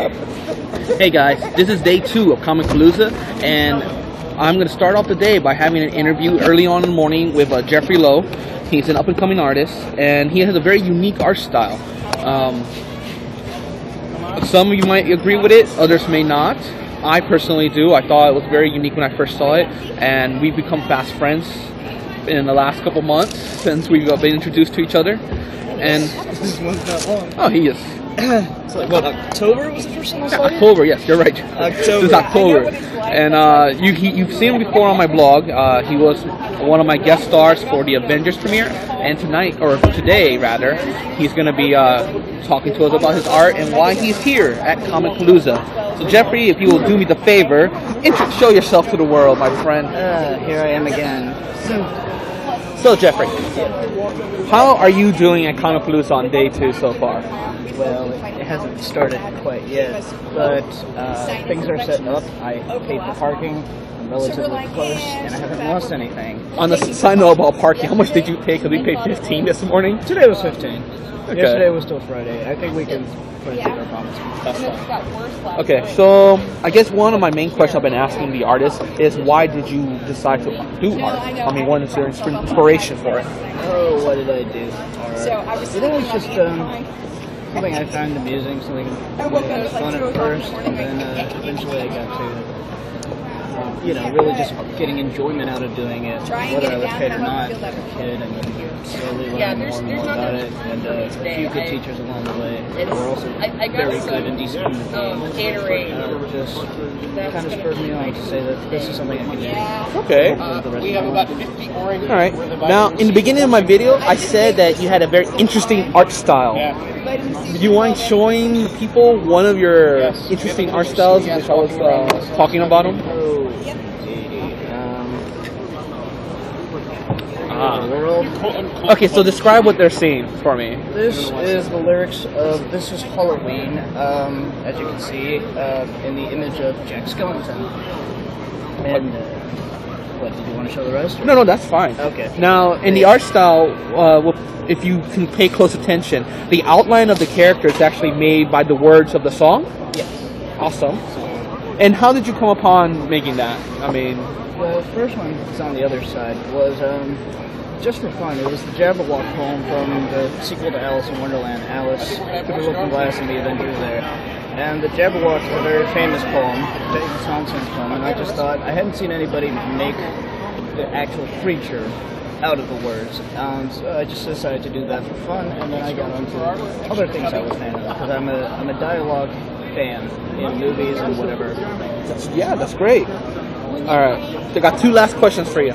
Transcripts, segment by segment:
Hey guys, this is day 2 of Comicpalooza, and I'm going to start off the day by having an interview early on in the morning with Jeffrey Lowe. He's an up-and-coming artist, and he has a very unique art style. Some of you might agree with it, others may not. I personally do. I thought it was very unique when I first saw it, and we've become fast friends in the last couple months since we've been introduced to each other. And this one's not long. Oh, he is. It's like, what, October was the first time I saw you? October, yes, you're right. October. This is October. And you've seen him before on my blog. He was one of my guest stars for the Avengers premiere. And tonight, or today rather, he's going to be talking to us about his art and why he's here at Comicpalooza. So Jeffrey, if you will do me the favor, show yourself to the world, my friend. Here I am again. So Jeffrey, how are you doing at Comicpalooza on day 2 so far? Well, it hasn't started quite yet, but things are setting up. I paid for parking. I'm relatively close, and I haven't lost anything. On the side note about parking, how much did you pay? Because we paid 15 this morning. Today was 15. Okay. Yesterday was still Friday. I think we can put it through our promise. That's fine. Okay, so I guess one of my main questions I've been asking the artist is why did you decide to do art? I mean, what is your inspiration for it? Oh, what did I do? It was just something I found amusing, something that was fun at first, and then eventually I got to really just getting enjoyment out of doing it, whether I was paid or not, as a kid, and slowly learning more and more about it, and a few good teachers along the way who were also very good and decent in the game. Just kind of spurred me on to say that this is something I can do. Okay. Alright. Now, in the beginning of my video, I said that you had a very interesting art style. Do you mind showing people one of your interesting art styles, which I was talking about them? Okay, so describe what they're seeing for me. This is the lyrics of This Is Halloween, as you can see, in the image of Jack Skellington. And, what, did you want to show the rest? No, that's fine. Okay. Now, in the art style, if you can pay close attention, the outline of the character is actually made by the words of the song? Yes. Awesome. And how did you come upon making that? I mean... The first one that's on the other side was, just for fun. It was the Jabberwock poem from the sequel to Alice in Wonderland, Alice Through the Looking Glass and the Avengers there. And the Jabberwock is a very famous poem, David Thompson's poem, and I just thought, I hadn't seen anybody make the actual creature out of the words. So I just decided to do that for fun, and then I got onto other things I was fan of, because I'm a dialogue fan in movies and whatever. That's great. Alright, so I got 2 last questions for you.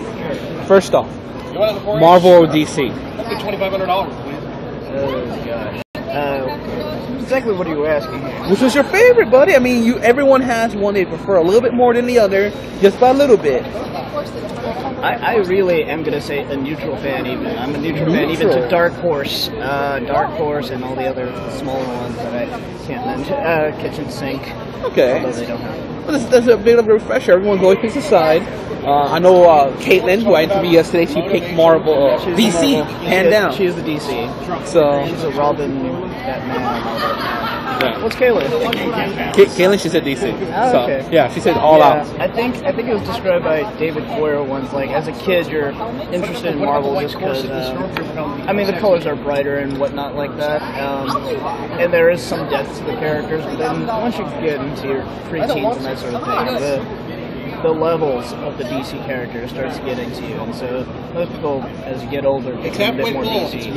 First off, Marvel or DC? $2,500, please. Oh, gosh. Exactly what are you asking here? Which was your favorite, buddy? I mean, everyone has one they prefer a little bit more than the other, just by a little bit. I really am going to say a neutral fan even. I'm a neutral fan even to Dark Horse. Dark Horse and all the other smaller ones that I can't mention. Kitchen Sink. Okay. Although they don't have. Well, that's a bit of a refresher. Everyone's always picks a side. I know Caitlin, who I interviewed yesterday, she picked Marvel, DC, hand down. She is the DC. So she's a Robin, Batman, and all that. Yeah. What's Caitlin? Caitlin, she said DC. Oh, okay. So, yeah, she said all out. I think it was described by David Foyer once, like, as a kid, you're interested in Marvel just because, I mean, the colors are brighter and whatnot like that, and there is some depth to the characters, but then once you get into your preteens and that sort of thing, the levels of the DC character starts getting to you, and so most people, as you get older, become a bit more DC.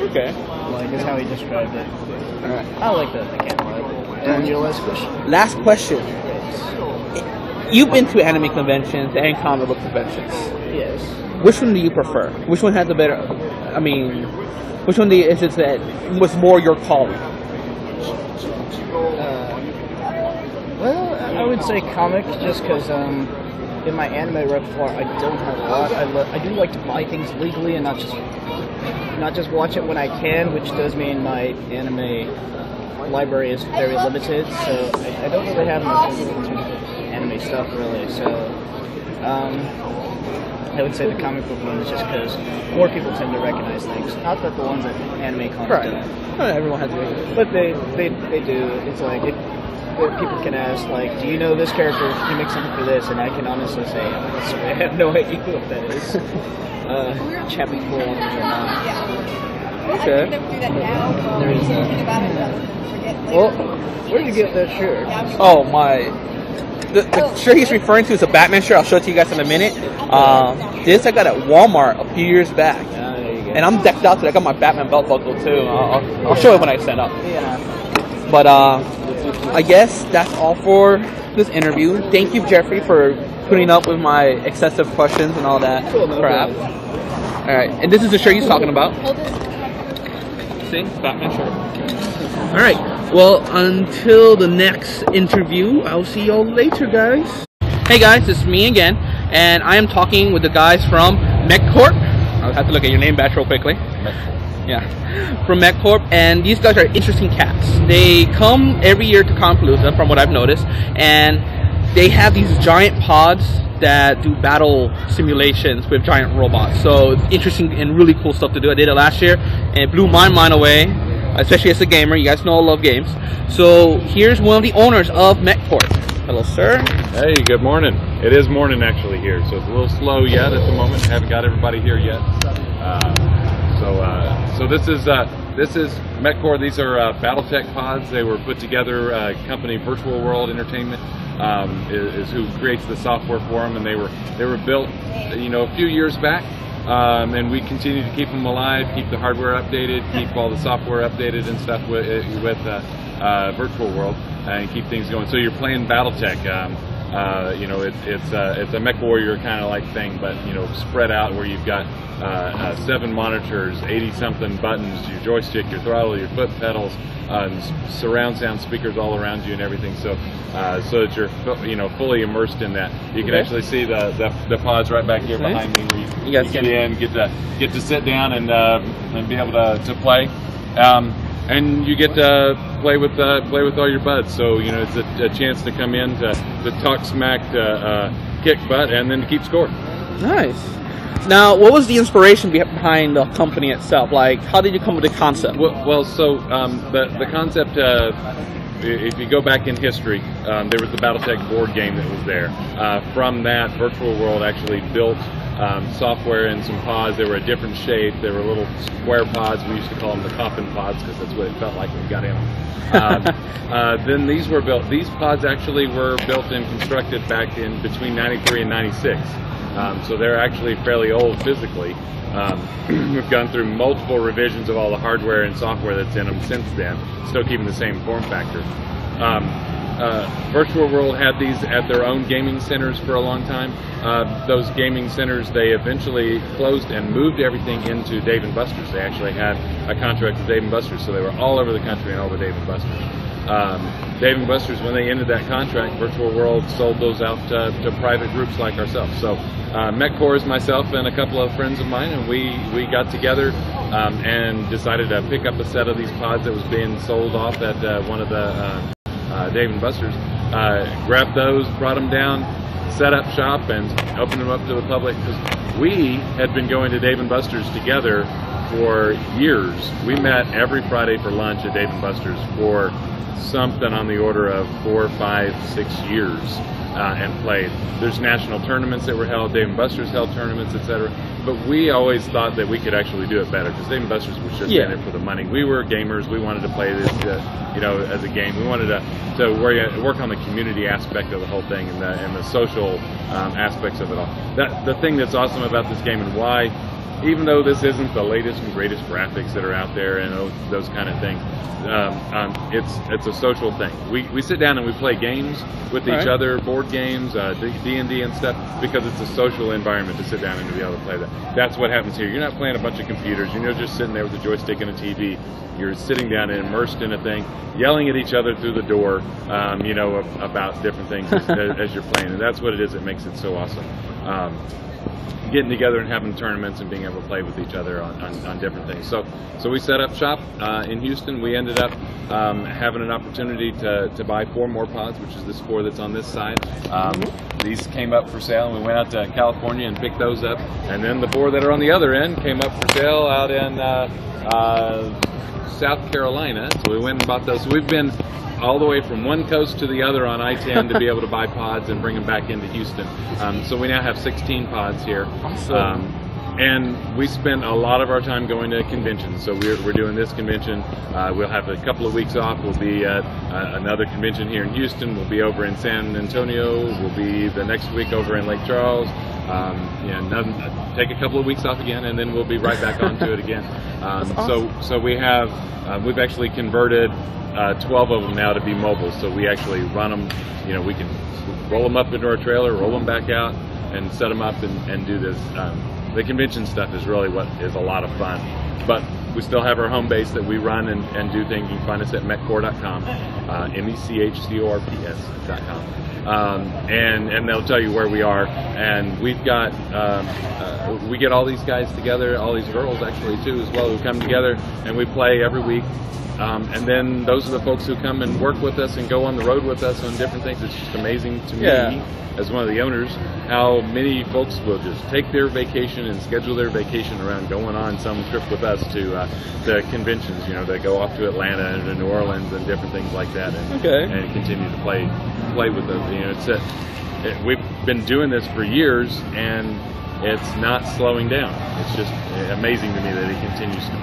Okay. Like, is how he described it. Alright. I like that. I can't lie. And your last question? Last question. You've been to anime conventions and comic book conventions. Yes. Which one do you prefer? Which one has the better... I mean, which one is it that was more your calling? Well, I would say comic, just because in my anime repertoire I don't have a lot. I do like to buy things legally and not just watch it when I can, which does mean my anime library is very limited. So I don't really have much anime stuff really. So I would say the comic book one is just because more people tend to recognize things. Not that the ones at anime cons don't. Everyone has to. But they do. It's like people can ask, like, do you know this character? Can you make something for this? And I can honestly say, I have no idea what that is. Chappie Cool or not. Okay. There is well, where did you get that shirt? Oh, the shirt he's referring to is a Batman shirt. I'll show it to you guys in a minute. This I got at Walmart a few years back. There you go. And I'm decked out today. I got my Batman belt buckle too. I'll show it when I stand up. Yeah. But I guess that's all for this interview. Thank you, Jeffrey, for putting up with my excessive questions and all that crap. All right, and this is the shirt he's talking about. See, Batman shirt. All right. Well, until the next interview, I'll see y'all later, guys. Hey guys, it's me again, and I am talking with the guys from MechCorp. I'll have to look at your name badge real quickly. Yeah, from MechCorp, and these guys are interesting cats. They come every year to Comicpalooza, from what I've noticed, and they have these giant pods that do battle simulations with giant robots. So interesting and really cool stuff to do. I did it last year, and it blew my mind away, especially as a gamer. You guys know I love games. So here's one of the owners of MechCorp. Hello, sir. Hey, good morning. It is morning actually here, so it's a little slow yet at the moment. Haven't got everybody here yet. So this is MechCorp. These are BattleTech pods. They were put together. Company Virtual World Entertainment is who creates the software for them, and they were built, a few years back. And we continue to keep them alive, keep the hardware updated, keep all the software updated and stuff with Virtual World, and keep things going. So you're playing BattleTech. It's a Mech Warrior kind of like thing, but spread out where you've got 7 monitors, 80-something buttons, your joystick, your throttle, your foot pedals, surround sound speakers all around you and everything. So that you're fully immersed in that. You can actually see the pods right back here behind me. Where you get in, get to sit down and be able to play. And you get to play with all your buds. So it's a chance to come in to talk smack, to kick butt, and then to keep score. Nice. Now, what was the inspiration behind the company itself? Like, how did you come with the concept? Well, the concept, if you go back in history, there was the BattleTech board game that was there. From that, Virtual World actually built software and some pods. They were a different shape. They were little square pods. We used to call them the coffin pods because that's what it felt like when we got in them. Then these were built. These pods actually were built and constructed back in between 93 and 96. So they're actually fairly old physically. We've gone through multiple revisions of all the hardware and software that's in them since then, still keeping the same form factor. Virtual World had these at their own gaming centers for a long time. Those gaming centers, they eventually closed and moved everything into Dave & Buster's. They actually had a contract with Dave & Buster's, so they were all over the country and all with Dave & Buster's. Dave & Buster's, when they ended that contract, Virtual World sold those out to private groups like ourselves. So MechCorp is myself and a couple of friends of mine, and we got together and decided to pick up a set of these pods that was being sold off at one of the Dave & Buster's. Grabbed those, brought them down, set up shop, and opened them up to the public, because we had been going to Dave & Buster's together for years. We met every Friday for lunch at Dave & Buster's for something on the order of 4, 5, 6 years and played. There's national tournaments that were held, Dave & Buster's held tournaments, etc. But we always thought that we could actually do it better, because Dave & Buster's was just in it for the money. We were gamers. We wanted to play this, as a game. We wanted to work on the community aspect of the whole thing and the social aspects of it all. The thing that's awesome about this game, and why, even though this isn't the latest and greatest graphics that are out there and those kind of things, it's a social thing. We sit down and we play games with each other, board games, D&D and stuff, because it's a social environment to sit down and to be able to play that. That's what happens here. You're not playing a bunch of computers. You're not just sitting there with a joystick and a TV. You're sitting down and immersed in a thing, yelling at each other through the door, about different things as you're playing. And that's what it is that makes it so awesome. Getting together and having tournaments and being able to play with each other on different things. So we set up shop in Houston. We ended up having an opportunity to buy 4 more pods, which is this 4 that's on this side. These came up for sale, and we went out to California and picked those up. And then the 4 that are on the other end came up for sale out in South Carolina. So we went and bought those. So we've been all the way from one coast to the other on I-10 to be able to buy pods and bring them back into Houston. So we now have 16 pods here. Awesome. And we spend a lot of our time going to conventions. So we're doing this convention. We'll have a couple of weeks off. We'll be at another convention here in Houston. We'll be over in San Antonio. We'll be the next week over in Lake Charles. Take a couple of weeks off again, and then we'll be right back onto it again. Awesome. So we have we've actually converted 12 of them now to be mobile. So we actually run them. You know, we can roll them up into our trailer, roll them back out, and set them up and do this. The convention stuff is really what is a lot of fun, but we still have our home base that we run and do things. You can find us at mechcorps.com, mechcorps.com, and they'll tell you where we are. And we've got we get all these guys together, all these girls actually too as well, who come together and we play every week. And then those are the folks who come and work with us and go on the road with us on different things. It's just amazing to me, as one of the owners, how many folks will just take their vacation and schedule their vacation around going on some trip with us to conventions. You know, they go off to Atlanta and to New Orleans and different things like that, and continue to play with them. You know, we've been doing this for years, and it's not slowing down. It's just amazing to me that it continues to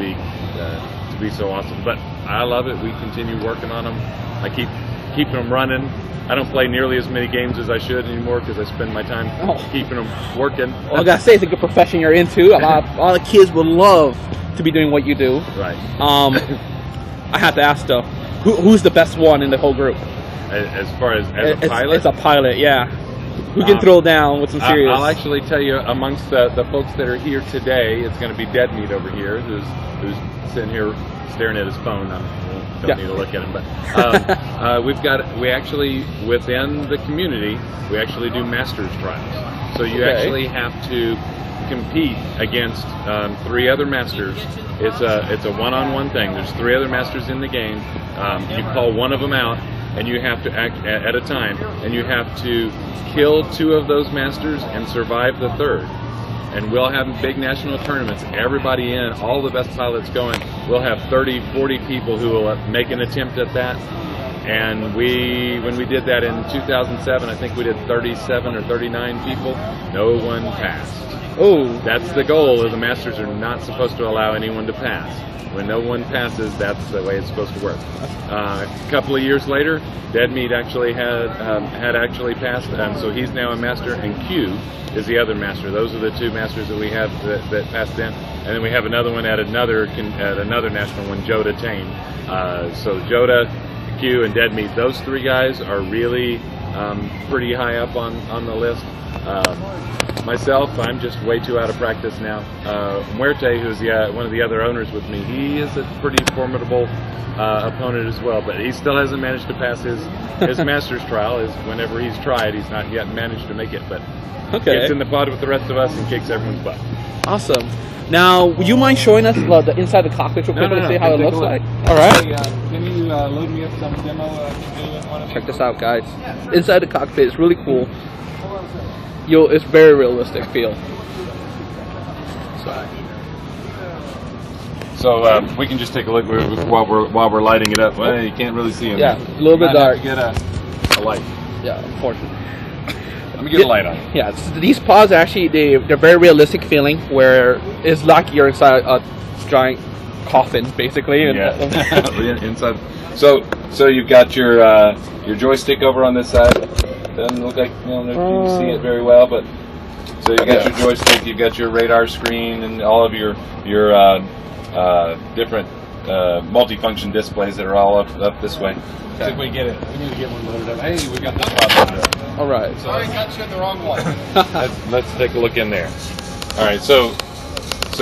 be so awesome. But I love it. We continue working on them. I keep keeping them running. I don't play nearly as many games as I should anymore because I spend my time keeping them working. Well, I gotta say, it's a good profession you're into. A lot of kids would love to be doing what you do. Right. I have to ask though, who's the best one in the whole group? As far as a pilot? It's a pilot, yeah. Who can throw down with some serious? I'll actually tell you, amongst the folks that are here today, it's going to be Dead Meat over here, who's sitting here staring at his phone. Don't need to look at him, but we actually, within the community, we actually do masters trials. So you actually have to compete against 3 other masters. It's a one-on-one thing. There's 3 other masters in the game. You call one of them out, and you have to act at a time, and you have to kill 2 of those masters and survive the 3rd. And we'll have big national tournaments, everybody in, all the best pilots going. We'll have 30, 40 people who will make an attempt at that. And when we did that in 2007, I think we did 37 or 39 people. No one passed. Oh, that's the goal. The masters are not supposed to allow anyone to pass. When no one passes, that's the way it's supposed to work. A couple of years later, Dead Meat actually had actually passed, so he's now a master, and Q is the other master. Those are the 2 masters that we have that passed in, and then we have another one at another national one, Joda Tane. So Joda, Q, and Dead Meat. Those 3 guys are really pretty high up on the list. Myself, I'm just way too out of practice now. Muerte, who's one of the other owners with me, he is a pretty formidable opponent as well, but he still hasn't managed to pass his master's trial. Whenever he's tried, he's not yet managed to make it, but gets in the pod with the rest of us and kicks everyone's butt. Awesome. Now, would you mind showing us the inside the cockpit real quick to see how it looks like? All right. Can you load me up some demo? Check this out, guys. Inside the cockpit is really cool. It's very realistic feel. So we can just take a look while we're lighting it up. Well, you can't really see them. Yeah, a little bit dark. Get a light. Yeah, unfortunately. Let me get a light on. Yeah, these pods are actually they're very realistic feeling, where it's like you're inside a giant coffin, basically. Inside. So you've got your joystick over on this side. Doesn't look like you can see it very well, but so you got your joystick, you've got your radar screen, and all of your different multifunction displays that are all up this way. Okay. So we get it. We need to get one loaded up. Hey, we got this one loaded up. All right. Sorry, got you in the wrong one. let's take a look in there. All right. So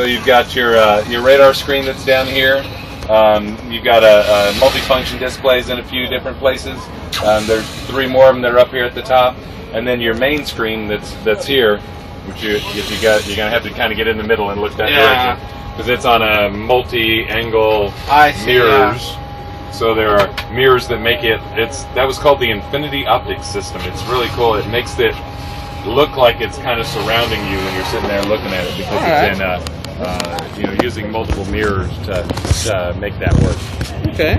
you've got your radar screen that's down here. You've got a multifunction displays in a few different places. There's 3 more of them that are up here at the top, and then your main screen that's here, which you're gonna have to kind of get in the middle and look that direction, because it's on a multi-angle mirrors. So there are mirrors that make it. That was called the Infinity Optics system. It's really cool. It makes it look like it's kind of surrounding you when you're sitting there looking at it, because it's in using multiple mirrors to make that work. Okay.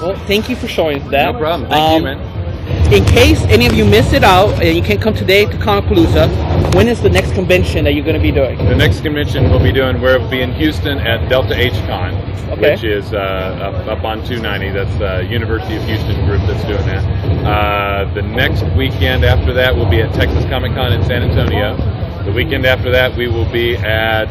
Well, thank you for showing that. No problem. Thank you, man. In case any of you miss it out and you can't come today to Comicpalooza, when is the next convention that you're going to be doing? The next convention we'll be in Houston at Delta H Con, which is up on 290. That's the University of Houston group that's doing that. The next weekend after that will be at Texas Comic Con in San Antonio. The weekend after that we will be at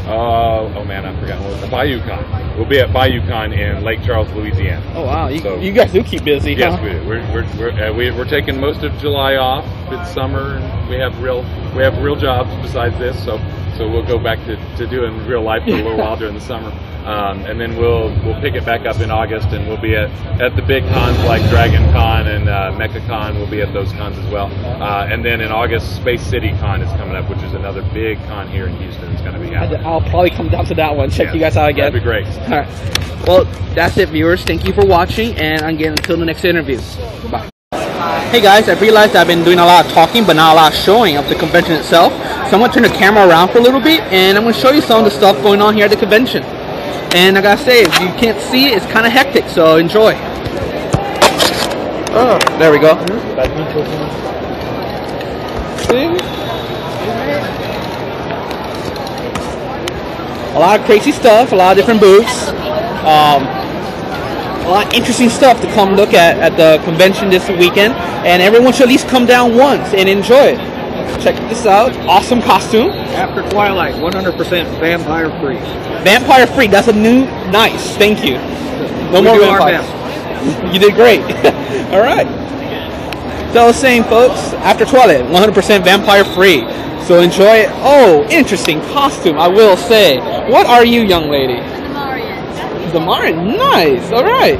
oh man, I forgot what it was. BayouCon. We'll be at BayouCon in Lake Charles, Louisiana. Oh wow, you guys do keep busy. Yes, huh? we do. We're taking most of July off. It's summer, and we have real jobs besides this. So we'll go back to doing real life for a little while during the summer, and then we'll pick it back up in August, and we'll be at the big cons like Dragon Con and MechaCon. We'll be at those cons as well, and then in August Space City Con is coming up, which is another big con here in Houston. It's going to be happening. I'll probably come down to that one. Check you guys out again. That'd be great. All right. Well, that's it, viewers. Thank you for watching, and again, until the next interviews. Bye. Hey guys, I realized I've been doing a lot of talking but not a lot of showing of the convention itself. So I'm going to turn the camera around for a little bit and I'm going to show you some of the stuff going on here at the convention. And I gotta say, if you can't see it, it's kind of hectic, so enjoy. Oh, there we go. See? A lot of crazy stuff, a lot of different booths. A lot of interesting stuff to come look at the convention this weekend, and everyone should at least come down once and enjoy it. Check this out. Awesome costume. After Twilight, 100% vampire free. Vampire free. That's a new nice. Thank you. No more vampires. You did great. All right. So I was saying, folks, after Twilight, 100% vampire free. So enjoy it. Oh, interesting costume, I will say. What are you, young lady? Damarian, nice. All right.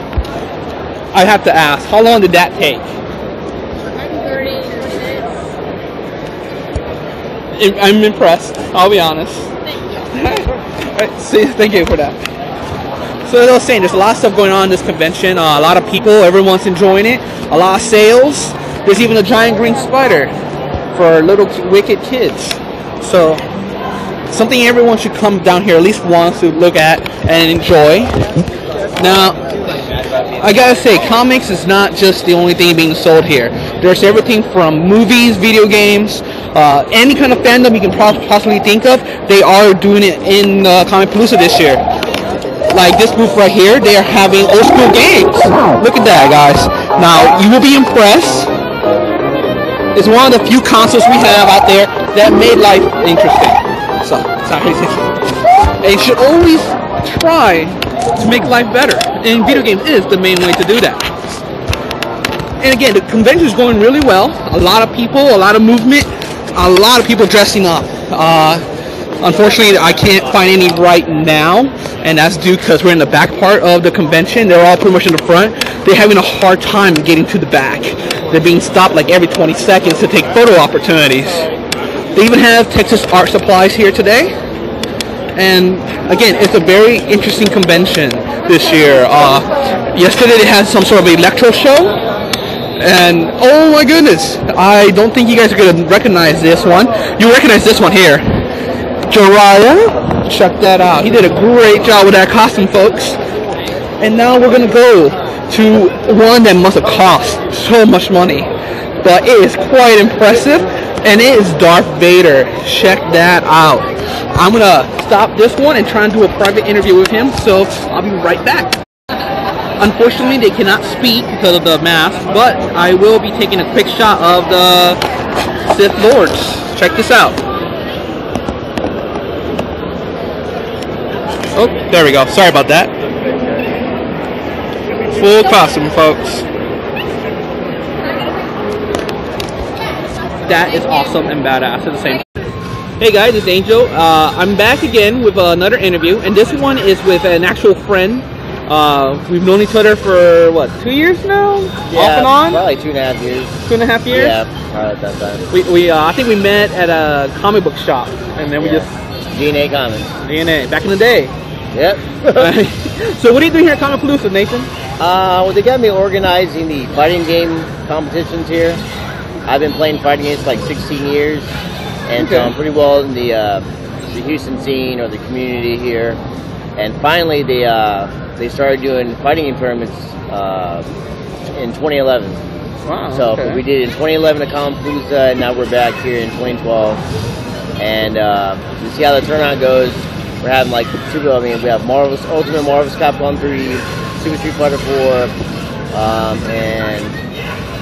I have to ask, how long did that take? 30 minutes. I'm impressed. I'll be honest. Thank you. Right, see, thank you for that. So as I was saying, there's a lot of stuff going on in this convention. A lot of people, everyone's enjoying it. A lot of sales. There's even a giant green spider for little wicked kids. So something everyone should come down here at least once to look at and enjoy. Now, I gotta say, comics is not just the only thing being sold here. There's everything from movies, video games, any kind of fandom you can possibly think of. They are doing it in Comicpalooza this year. Like this booth right here, they are having old school games. Look at that, guys. Now, you will be impressed. It's one of the few consoles we have out there that made life interesting. So, and you should always try to make life better. And video games is the main way to do that. And again, the convention is going really well. A lot of people, a lot of movement, a lot of people dressing up. Unfortunately, I can't find any right now, and that's due because we're in the back part of the convention. They're all pretty much in the front. They're having a hard time getting to the back. They're being stopped like every 20 seconds to take photo opportunities. They even have Texas art supplies here today. And again, it's a very interesting convention this year. Yesterday they had some sort of electro show. And oh my goodness, I don't think you guys are going to recognize this one. You recognize this one here. Jiraiya, check that out. He did a great job with that costume, folks. And now we're going to go to one that must have cost so much money. But it is quite impressive. And it is Darth Vader. Check that out. I'm going to stop this one and try and do a private interview with him. So I'll be right back. Unfortunately, they cannot speak because of the mask. But I will be taking a quick shot of the Sith Lords. Check this out. Oh, there we go. Sorry about that. Full costume, folks. That is awesome and badass at the same time. Hey guys, it's Angel. I'm back again with another interview, and this one is with an actual friend. We've known each other for what, 2 years now? Yeah, off and on? probably 2.5 years. 2.5 years? Yeah, probably at that time. I think we met at a comic book shop, and then we just DNA Comics. DNA back in the day. Yep. So what are you doing here at Comicpalooza, Nathan? Well, they got me organizing the fighting game competitions here. I've been playing fighting games for like 16 years, and so I'm pretty well in the Houston scene or the community here. And finally, they started doing fighting game tournaments in 2011. Wow. So okay. we did in 2011 at Comicpalooza, and now we're back here in 2012. And you see how the turnout goes. We're having like we have Ultimate Marvel's Capcom 3, Super Street Fighter 4, and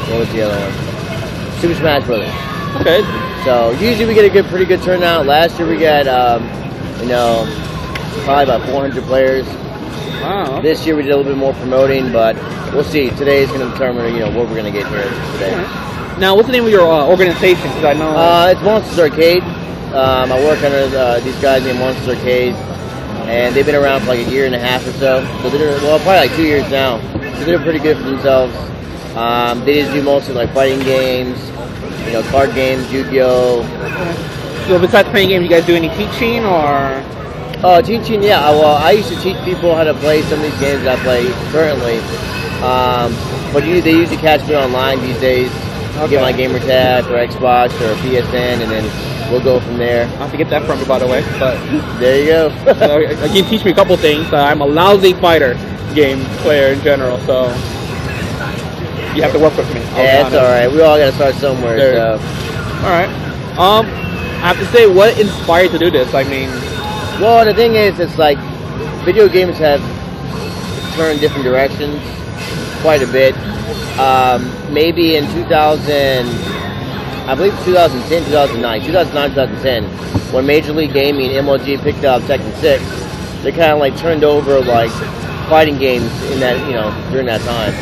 what was the other one? Super Smash Brothers. Okay. So usually we get a pretty good turnout. Last year we got probably about 400 players. Wow. This year we did a little bit more promoting, but we'll see. Today is going to determine what we're going to get here today. Right. Now, what's the name of your organization? Because I know it's Monsters Arcade. I work under these guys named Monsters Arcade, and they've been around for like a year and a half or so. So they're probably like 2 years now. So they're pretty good for themselves. They just do mostly like fighting games, card games, Yu-Gi-Oh. So besides playing games, you guys do any teaching or? Teaching, yeah. Well, I used to teach people how to play some of these games that I play currently. But they usually catch me online these days. Okay. Get my gamer tag or Xbox or PSN, and then we'll go from there. I have to get that from you, by the way. But there you go. so you can teach me a couple things. I'm a lousy fighter game player in general, so you have to work with me. Yeah, it's all right. We all got to start somewhere. So. All right. I have to say, what inspired you to do this? I mean, well, the thing is, it's like video games have turned different directions quite a bit. Maybe in 2000, I believe 2010, 2009, 2010, when Major League Gaming, MLG picked up Tekken 6, they kind of like turned over like fighting games in that, during that time.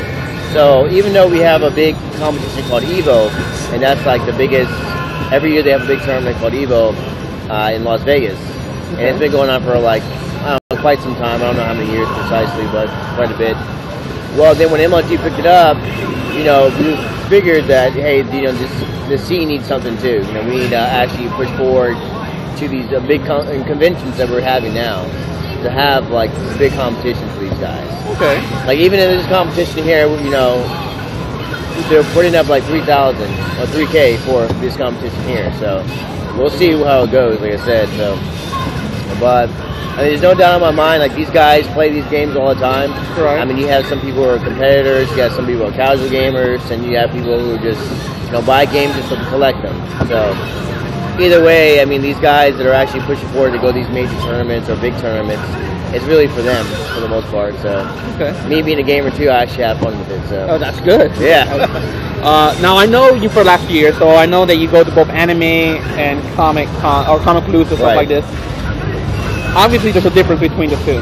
So even though we have a big competition called EVO, and that's like the biggest, every year they have a big tournament called EVO in Las Vegas. And it's been going on for like, quite some time. I don't know how many years precisely, but quite a bit. Well, then when MLG picked it up, we figured that, hey, the scene needs something too. We need to actually push forward to these big conventions that we're having now, to have like big competitions for these guys. Okay. Like even in this competition here, they're putting up like 3,000 or 3K for this competition here. So we'll see how it goes. Like I said, so. But there's no doubt in my mind, like these guys play these games all the time. Right. I mean, you have some people who are competitors, you have some people who are casual gamers, and you have people who just, buy games just to collect them. So either way, I mean, these guys that are actually pushing forward to go to these major tournaments or big tournaments, it's really for them for the most part. So me being a gamer too, I actually have fun with it. So. Oh, that's good. Yeah. Now I know you for last year, so I know that you go to both anime and Comicpalooza, stuff like this. Obviously, there's a difference between the two.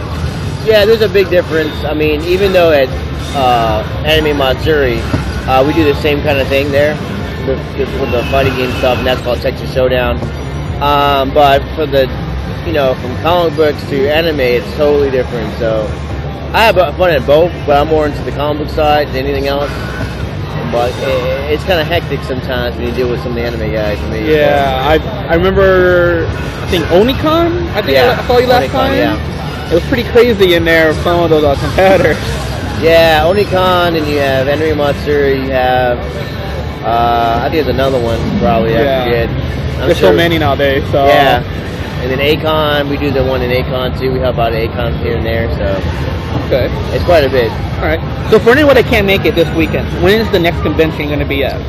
Yeah, there's a big difference. I mean, even though at Anime Matsuri, we do the same kind of thing there with the fighting game stuff, and that's called Texas Showdown. But for the, from comic books to anime, it's totally different. So I have fun at both, but I'm more into the comic book side than anything else. But it's kind of hectic sometimes when you deal with some of the anime guys. Yeah, I remember. I think Onicon. I saw you last time. Yeah. It was pretty crazy in there with some of those competitors. Yeah, Onicon, and you have Anime Matsuri. You have I think there's another one probably. I forget. There's so many nowadays. So yeah. And then Akon, we do the one in Akon too. We help out at Akon here and there. So it's quite a bit. All right. So for anyone that can't make it this weekend, when is the next convention going to be at?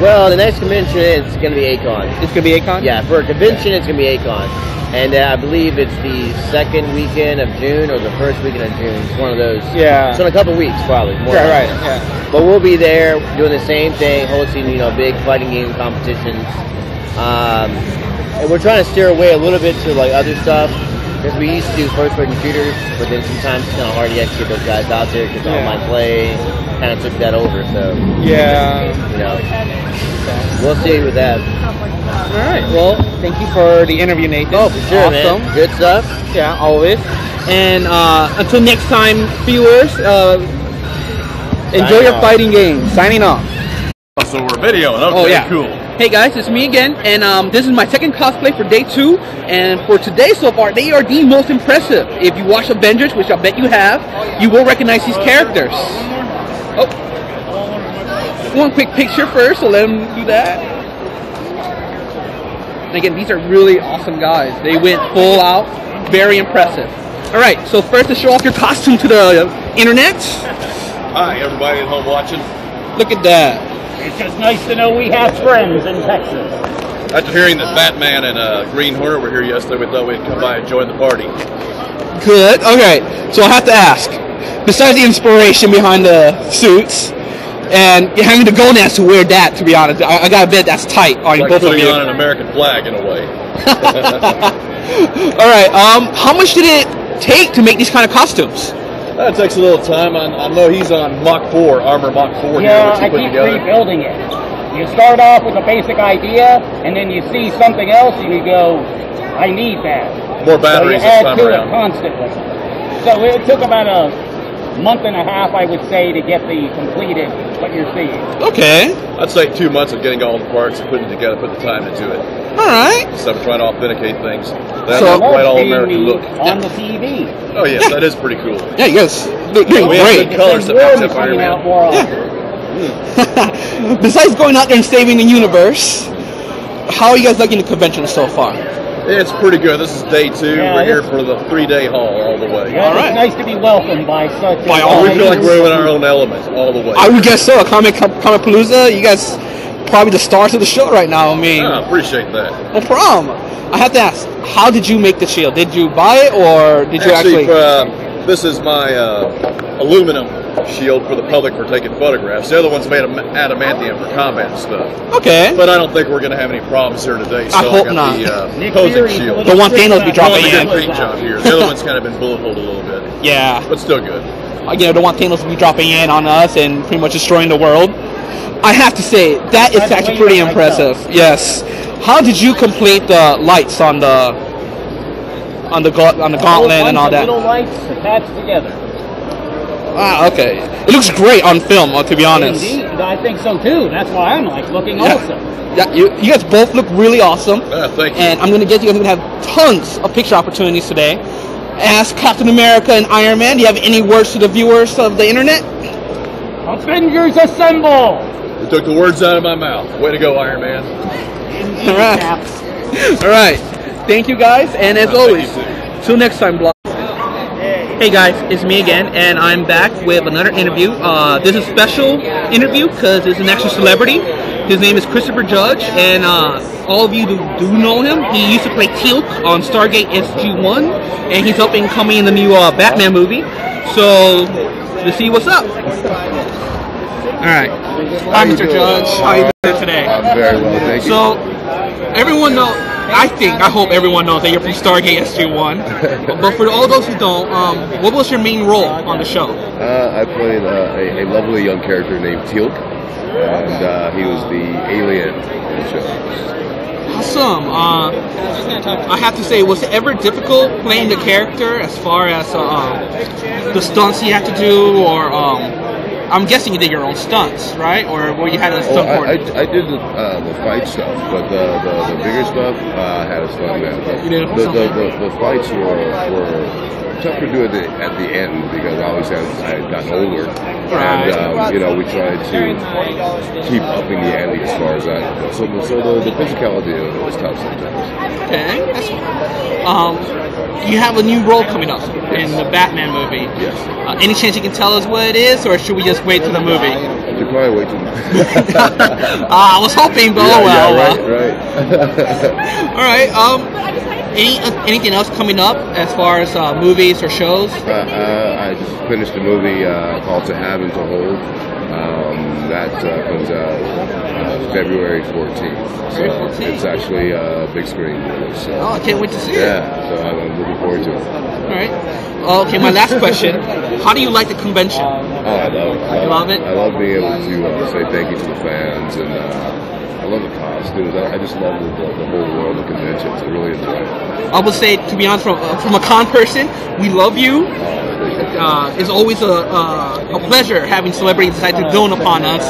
Well, the next convention is going to be Akon. It's going to be Akon? Yeah, for a convention, it's going to be Akon. And I believe it's the second weekend of June or the first weekend of June. It's one of those. Yeah. So in a couple of weeks, probably. Right. Yeah. But we'll be there doing the same thing, hosting, big fighting game competitions. And we're trying to steer away a little bit to like other stuff. Because we used to do first-person shooters, but then sometimes it's kind of hard to actually get those guys out there because online play kind of took that over. So we'll see with that. All right. Well, thank you for the interview, Nathan. Oh, for sure, awesome. Man. Good stuff. Yeah, always. And until next time, viewers, enjoy your fighting game. Signing off. So we're videoing. Okay, cool. Hey guys, it's me again, and this is my second cosplay for day 2, and for today so far, they are the most impressive. If you watch Avengers, which I bet you have, you will recognize these characters. Oh, one quick picture first, so let them do that. And again, these are really awesome guys. They went full out, very impressive. All right, so first to show off your costume to the internet. Hi, everybody at home watching. Look at that. It's just nice to know we have friends in Texas. After hearing that Batman and Green Hornet were here yesterday, we thought we'd come by and join the party. Good. Okay, so I have to ask. Besides the inspiration behind the suits, and having the Golden Axe to wear that, to be honest, I gotta bet that's tight on Like both of putting you. on an American flag in a way. All right. How much did it take to make these kind of costumes? That takes a little time. I know he's on Mach 4, Armor Mach 4 here, Yeah, which he I put keep together. rebuilding it. You start off with a basic idea, and then you see something else, and you go, I need that. More batteries so you this add time to around. it constantly. So it took about a month and a half, I would say, to get the completed what you're seeing. Okay. I'd say 2 months of getting all the parts and putting it together, put the time into it. All right. So I'm trying to authenticate things. That So- have quite all Seeing American me look. on the TV. Oh yes, that is pretty cool. Yeah, yes. Doing We have great. good colors that match up Iron coming out Man. more often. Besides going out there and saving the universe, how are you guys liking the convention so far? It's pretty good. This is day 2. Yeah, We're here it's- for the 3-day haul all the way. Yeah, All right. It's nice to be welcomed by such By a all We wide feel like group we're in of our own element all the way. I would guess so. Comicpalooza, you guys probably the stars of the show right now. I mean, I appreciate that. no problem. I have to ask, how did you make the shield? Did you buy it or did you actually? This is my aluminum shield for the public for taking photographs. The other one's made of adamantium for combat stuff. Okay. But I don't think we're going to have any problems here today. So I hope got not. the Nick posing Fury's a shield. little The one Thanos be strict dropping Doing a in. good paint job here. The other one's kind of been bullet holed a little bit, Yeah. but still good. You know, don't want Thanos to be dropping in on us and pretty much destroying the world. I have to say, that is That's actually way pretty like impressive. Yes. How did you complete the lights on the gauntlet and all that? Little lights attached together. Ah, okay. It looks great on film, to be honest. Indeed, I think so too. That's why I'm like looking Yeah. also. Yeah, you guys both look really awesome. Thank you. And I'm going to get you guys going to have tons of picture opportunities today. As Captain America and Iron Man, do you have any words to the viewers of the internet? Avengers assemble! You took the words out of my mouth. Way to go, Iron Man. Indeed, All right. Cap. All right. Thank you guys, and as Thank always, you, too. till next time, blog. Hey guys, it's me again, and I'm back with another interview. This is a special interview because it's an extra celebrity. His name is Christopher Judge, and all of you do know him. He used to play Teal'c on Stargate SG-1, and he's up and coming in the new Batman movie. So, let's see what's up. All right. Hi, Mr. Judge. How are you doing today? I'm very well, thank you. So, everyone knows, I hope everyone knows that you're from Stargate SG-1. But for all those who don't, what was your main role on the show? I played a lovely young character named Teal'c, and he was the alien in the show. Awesome. I have to say, was it ever difficult playing the character as far as the stunts you had to do, or I'm guessing you did your own stunts, right? Or where you had a stunt coordinator? I did the fight stuff, but the bigger stuff I had a stunt man. But You did a stunt man? the fights were tough to do at the end because obviously I had gotten older, Right. and we tried to keep upping the ante as far as that. So the physicality of it was tough sometimes. Okay, that's you have a new role coming up in the Batman movie. Yes. Any chance you can tell us what it is, or should we just wait till the movie? You probably wait till. I was hoping, but oh well. Right. All right. Anything else coming up as far as movies or shows? I just finished a movie called To Have and To Hold. That comes out February 14th. So it's actually a big screen release. So. Oh, I can't wait to see it. Yeah, so I'm looking forward to it. All right. Okay, my last question. How do you like the convention? Oh, I love it. Love it? I love being able to say thank you to the fans, and I love the costumes. I just love the whole world of conventions. I really enjoy it. I would say, to be honest, from a con person, we love you. It's always a pleasure having celebrities decide to dawn upon us,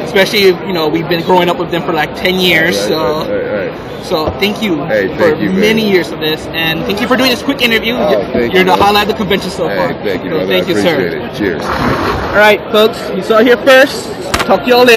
especially if, we've been growing up with them for like 10 years. Right. So thank you Hey, for thank you, many man. years of this, and thank you for doing this quick interview. Thank You're you, the man. highlight of the convention so far. Hey, thank you, So brother. thank I you, appreciate sir. it. Cheers. All right, folks, you saw it here first. Talk to y'all later.